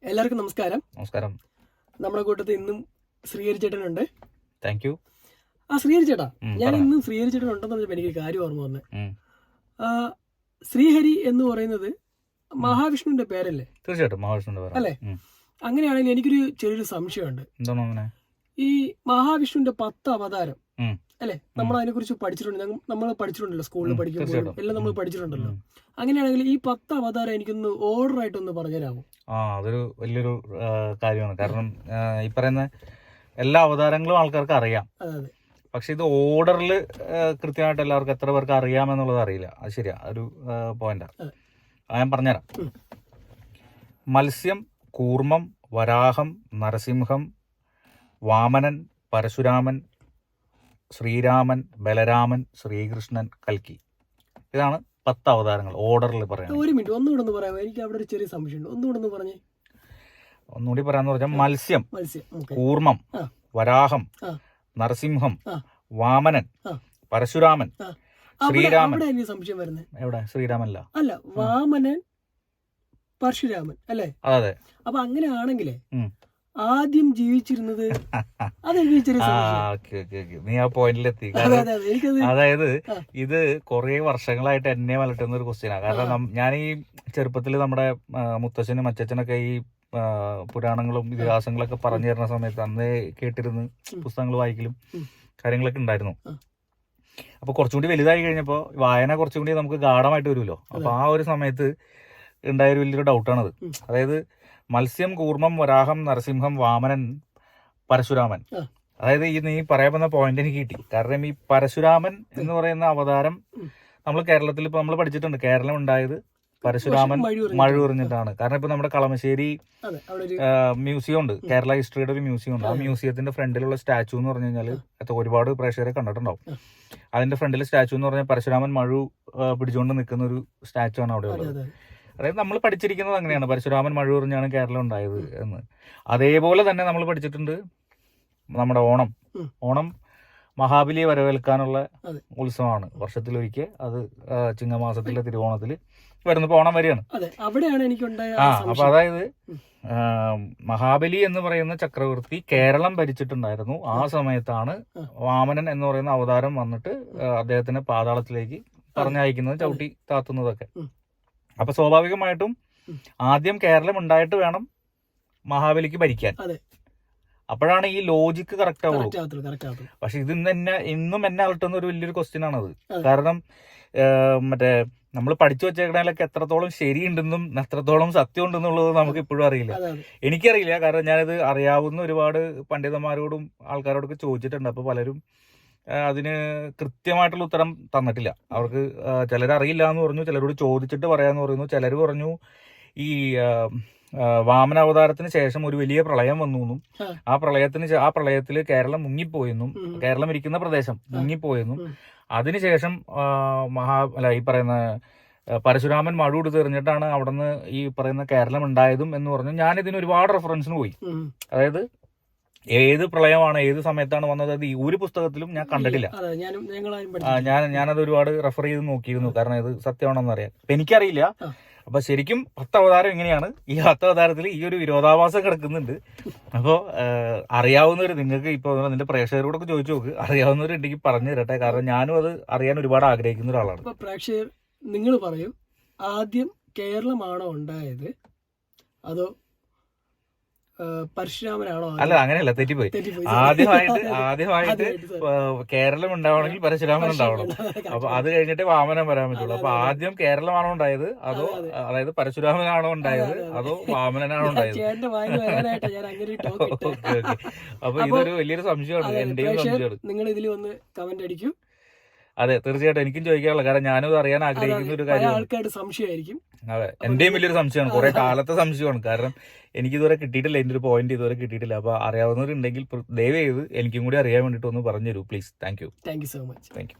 എല്ലാവർക്കും നമസ്കാരം. നമസ്കാരം. നമ്മുടെ കൂട്ടത്തിൽ ഇന്നും ശ്രീഹരി ചേട്ടനുണ്ട്. Thank you. ശ്രീഹരി ചേട്ടാ, ഞാൻ ഇന്നും ശ്രീഹരി ചേട്ടൻ ഉണ്ടെന്ന് പറഞ്ഞപ്പോൾ എനിക്കൊരു കാര്യം ഓർമ്മ വന്നേ. ശ്രീഹരി എന്ന് പറയുന്നത് മഹാവിഷ്ണുവിന്റെ പേരല്ലേ? തീർച്ചയായിട്ടും മഹാവിഷ്ണുവിന്റെ പേര് അല്ലേ? അങ്ങനെയാണെങ്കിൽ എനിക്കൊരു ചെറിയൊരു സംശയമുണ്ട്. എന്താണ് അങ്ങനെ? ഈ മഹാവിഷ്ണുവിന്റെ 10 അവതാരം അല്ലെ, നമ്മൾ അതിനെ കുറിച്ച് പഠിച്ചിട്ടുണ്ട്. നമ്മൾ പഠിച്ചിട്ടുണ്ടല്ലോ, സ്കൂളിൽ പഠിക്കുമ്പോൾ എല്ലാം നമ്മൾ പഠിച്ചിട്ടുണ്ടല്ലോ. അങ്ങനെയാണെങ്കിൽ ഈ 10 അവതാരം എനിക്കൊന്ന് ഓർഡർ ആയിട്ടൊന്ന് പറഞ്ഞുതരാമോ? അതൊരു വലിയൊരു കാര്യമാണ്. കാരണം ഈ പറയുന്ന എല്ലാ അവതാരങ്ങളും ആൾക്കാർക്ക് അറിയാം. പക്ഷെ ഇത് ഓർഡറിൽ കൃത്യമായിട്ട് എല്ലാവർക്കും എത്ര പേർക്ക് അറിയാമെന്നുള്ളത് അറിയില്ല. അത് ശരിയാ, ഒരു പോയിന്റാ. ഞാൻ പറഞ്ഞുതരാം. മത്സ്യം, കൂർമ്മം, വരാഹം, നരസിംഹം, വാമനൻ, പരശുരാമൻ, ശ്രീരാമൻ, ബലരാമൻ, ശ്രീകൃഷ്ണൻ, കൽക്കി. ഇതാണ് 10 അവതാരങ്ങൾ ഓർഡറിൽ പറയാം. ഒരു മിനിറ്റ്, ഒന്നുകൂടെ ഒന്ന് പറയാമോ? എനിക്ക് അവിടെ ഒരു ചെറിയ സംശയമുണ്ട്, ഒന്നുകൂടെ ഒന്ന് പറഞ്ഞേ. ഒന്നുകൂടി പറയാന്ന് പറഞ്ഞാൽ മത്സ്യം, കൂർമ്മം, വരാഹം, നരസിംഹം, വാമനൻ, പരശുരാമൻ, ശ്രീരാമൻ. സംശയം വരുന്നത് എവിടെ? ശ്രീരാമൻ അല്ല, വാമനൻ, പരശുരാമൻ അല്ലേ? അതെ. അപ്പൊ അങ്ങനെയാണെങ്കിലേ ആദ്യം ജീവിച്ചിരുന്നത് നീ ആ പോയിന്റിലെത്തി. അതായത് ഇത് കുറെ വർഷങ്ങളായിട്ട് എന്നെ വലട്ടുന്ന ഒരു ക്വസ്റ്റ്യനാണ്. കാരണം ഞാൻ ഈ ചെറുപ്പത്തിൽ നമ്മുടെ മുത്തച്ഛനും അച്ഛനൊക്കെ ഈ പുരാണങ്ങളും ഇതിഹാസങ്ങളൊക്കെ പറഞ്ഞു തരുന്ന സമയത്ത് അന്ന് കേട്ടിരുന്ന് പുസ്തകങ്ങൾ വായിക്കലും കാര്യങ്ങളൊക്കെ ഉണ്ടായിരുന്നു. അപ്പൊ കുറച്ചും കൂടി വലുതായി കഴിഞ്ഞപ്പോ വായന കുറച്ചും കൂടി നമുക്ക് ഗാഢമായിട്ട് വരുമല്ലോ. അപ്പൊ ആ ഒരു സമയത്ത് ഉണ്ടായൊരു വലിയൊരു ഡൗട്ടാണത്. അതായത് മത്സ്യം, കൂർമ്മം, വരാഹം, നരസിംഹം, വാമനൻ, പരശുരാമൻ. അതായത് ഈ നീ പറയാൻ വന്ന പോയിന്റ് എനിക്ക് കിട്ടി. കാരണം ഈ പരശുരാമൻ എന്ന് പറയുന്ന അവതാരം നമ്മൾ കേരളത്തിൽ ഇപ്പൊ നമ്മൾ പഠിച്ചിട്ടുണ്ട്. കേരളം ഉണ്ടായത് പരശുരാമൻ മഴ എറിഞ്ഞിട്ടാണ്. കാരണം ഇപ്പൊ നമ്മുടെ കളമശ്ശേരി മ്യൂസിയം ഉണ്ട്, കേരള ഹിസ്റ്ററിയുടെ ഒരു മ്യൂസിയം ഉണ്ട്. ആ മ്യൂസിയത്തിന്റെ ഫ്രണ്ടിലുള്ള സ്റ്റാച്ചു എന്ന് പറഞ്ഞു കഴിഞ്ഞാൽ ഒരുപാട് പ്രേക്ഷകരെ കണ്ടിട്ടുണ്ടാവും. അതിന്റെ ഫ്രണ്ടിലെ സ്റ്റാച്ചു എന്ന് പറഞ്ഞാൽ പരശുരാമൻ മഴ പിടിച്ചുകൊണ്ട് നിൽക്കുന്ന ഒരു സ്റ്റാച്ചു ആണ് അവിടെ ഉള്ളത്. അതായത് നമ്മൾ പഠിച്ചിരിക്കുന്നത് അങ്ങനെയാണ്, പരശുരാമൻ മഴ എറിഞ്ഞാണ് കേരളം ഉണ്ടായത് എന്ന്. അതേപോലെ തന്നെ നമ്മൾ പഠിച്ചിട്ടുണ്ട് നമ്മുടെ ഓണം മഹാബലിയെ വരവേൽക്കാനുള്ള ഉത്സവമാണ്. വർഷത്തിലൊരിക്കൽ അത് ചിങ്ങമാസത്തിലെ തിരുവോണത്തിൽ വരുന്നപ്പോ ഓണം വരികയാണ്. അപ്പൊ അതായത് മഹാബലി എന്ന് പറയുന്ന ചക്രവർത്തി കേരളം ഭരിച്ചിട്ടുണ്ടായിരുന്നു. ആ സമയത്താണ് വാമനൻ എന്ന് പറയുന്ന അവതാരം വന്നിട്ട് അദ്ദേഹത്തിന് പാതാളത്തിലേക്ക് പറഞ്ഞയക്കുന്നത്, ചവിട്ടി താത്തുന്നതൊക്കെ. അപ്പൊ സ്വാഭാവികമായിട്ടും ആദ്യം കേരളം ഉണ്ടായിട്ട് വേണം മഹാബലിക്ക് ഭരിക്കാൻ. അപ്പോഴാണ് ഈ ലോജിക്ക് കറക്റ്റ് ആവുള്ളൂ. പക്ഷെ ഇത് ഇന്നും എന്നെ അലട്ടുന്ന ഒരു വലിയൊരു ക്വസ്റ്റ്യൻ ആണത്. കാരണം മറ്റേ നമ്മൾ പഠിച്ചു വെച്ചേക്കണേലൊക്കെ എത്രത്തോളം ശരിയുണ്ടെന്നും എത്രത്തോളം സത്യം ഉണ്ടെന്നുള്ളത് നമുക്ക് ഇപ്പോഴും അറിയില്ല. എനിക്കറിയില്ല. കാരണം ഞാനിത് അറിയാവുന്ന ഒരുപാട് പണ്ഡിതന്മാരോടും ആൾക്കാരോടൊക്കെ ചോദിച്ചിട്ടുണ്ട്. അപ്പൊ പലരും അതിന് കൃത്യമായിട്ടുള്ള ഉത്തരം തന്നിട്ടില്ല. അവർക്ക് ചിലരറിയില്ല എന്ന് പറഞ്ഞു, ചിലരോട് ചോദിച്ചിട്ട് പറയാന്ന് പറയുന്നു, ചിലർ പറഞ്ഞു ഈ വാമന അവതാരത്തിന് ശേഷം ഒരു വലിയ പ്രളയം വന്നു, ആ പ്രളയത്തിൽ കേരളം മുങ്ങിപ്പോയെന്നും, കേരളം ഇരിക്കുന്ന പ്രദേശം മുങ്ങിപ്പോയെന്നും, അതിനുശേഷം ഈ പറയുന്ന പരശുരാമൻ മഴ കൊടുത്ത് എറിഞ്ഞിട്ടാണ് അവിടുന്ന് ഈ പറയുന്ന കേരളം ഉണ്ടായതും എന്ന് പറഞ്ഞു. ഞാനിതിന് ഒരുപാട് റെഫറൻസിന് പോയി. അതായത് ഏത് പ്രളയമാണ് ഏത് സമയത്താണ് വന്നത് അത് ഈ ഒരു പുസ്തകത്തിലും ഞാൻ കണ്ടിട്ടില്ല. ഞാനത് ഒരുപാട് റെഫർ ചെയ്ത് നോക്കിയിരുന്നു, കാരണം ഇത് സത്യമാണെന്ന് അറിയാം. അപ്പൊ എനിക്കറിയില്ല. അപ്പൊ ശരിക്കും 10 അവതാരം എങ്ങനെയാണ്? ഈ 10 അവതാരത്തിൽ ഈ ഒരു വിരോധാഭാസം കിടക്കുന്നുണ്ട്. അപ്പോ അറിയാവുന്നവര്, നിങ്ങൾക്ക് ഇപ്പൊ നിന്റെ പ്രേക്ഷകരോടൊക്കെ ചോദിച്ചു നോക്ക്, അറിയാവുന്നവരുണ്ടെങ്കിൽ പറഞ്ഞു തരട്ടെ. കാരണം ഞാനും അത് അറിയാൻ ഒരുപാട് ആഗ്രഹിക്കുന്ന ഒരാളാണ്. പ്രേക്ഷകർ, നിങ്ങൾ പറയൂ, ആദ്യം കേരളമാണോ ഉണ്ടായത് അതോ പരശുരാമനാണോ? അല്ല, അങ്ങനെയല്ല, തെറ്റിപ്പോയി. ആദ്യമായിട്ട് കേരളം ഉണ്ടാവണമെങ്കിൽ പരശുരാമൻ ഉണ്ടാവണം. അപ്പൊ അത് കഴിഞ്ഞിട്ട് വാമനൻ വരാൻ പറ്റുള്ളൂ. അപ്പൊ ആദ്യം കേരളമാണോ ഉണ്ടായത് അതോ, അതായത് പരശുരാമനാണോ ഉണ്ടായത് അതോ വാമനനാണോ ഉണ്ടായത്? അപ്പൊ ഇതൊരു വലിയൊരു സംശയമാണ്, എന്റെയും സംശയമാണ്. നിങ്ങൾ ഇതിൽ വന്ന് കമന്റ് അടിക്കൂ. അതെ, തീർച്ചയായിട്ടും എനിക്കും ചോദിക്കാനുള്ള, കാരണം ഞാനും അറിയാൻ ആഗ്രഹിക്കുന്ന ഒരു കാര്യം. ആൾക്കാരുടെ സംശയമായിരിക്കും. അതെ, എന്റെയും വലിയൊരു സംശയമാണ്, കുറെ കാലത്തെ സംശയമാണ്. കാരണം എനിക്കിതുവരെ കിട്ടിയിട്ടില്ല, എന്റെ ഒരു പോയിന്റ് ഇതുവരെ കിട്ടിയിട്ടില്ല. അപ്പൊ അറിയാവുന്നവരുണ്ടെങ്കിൽ ദയവ് ചെയ്ത് എനിക്കും കൂടി അറിയാൻ വേണ്ടിട്ട് ഒന്ന് പറഞ്ഞു തരൂ please. Thank you so much. Thank you.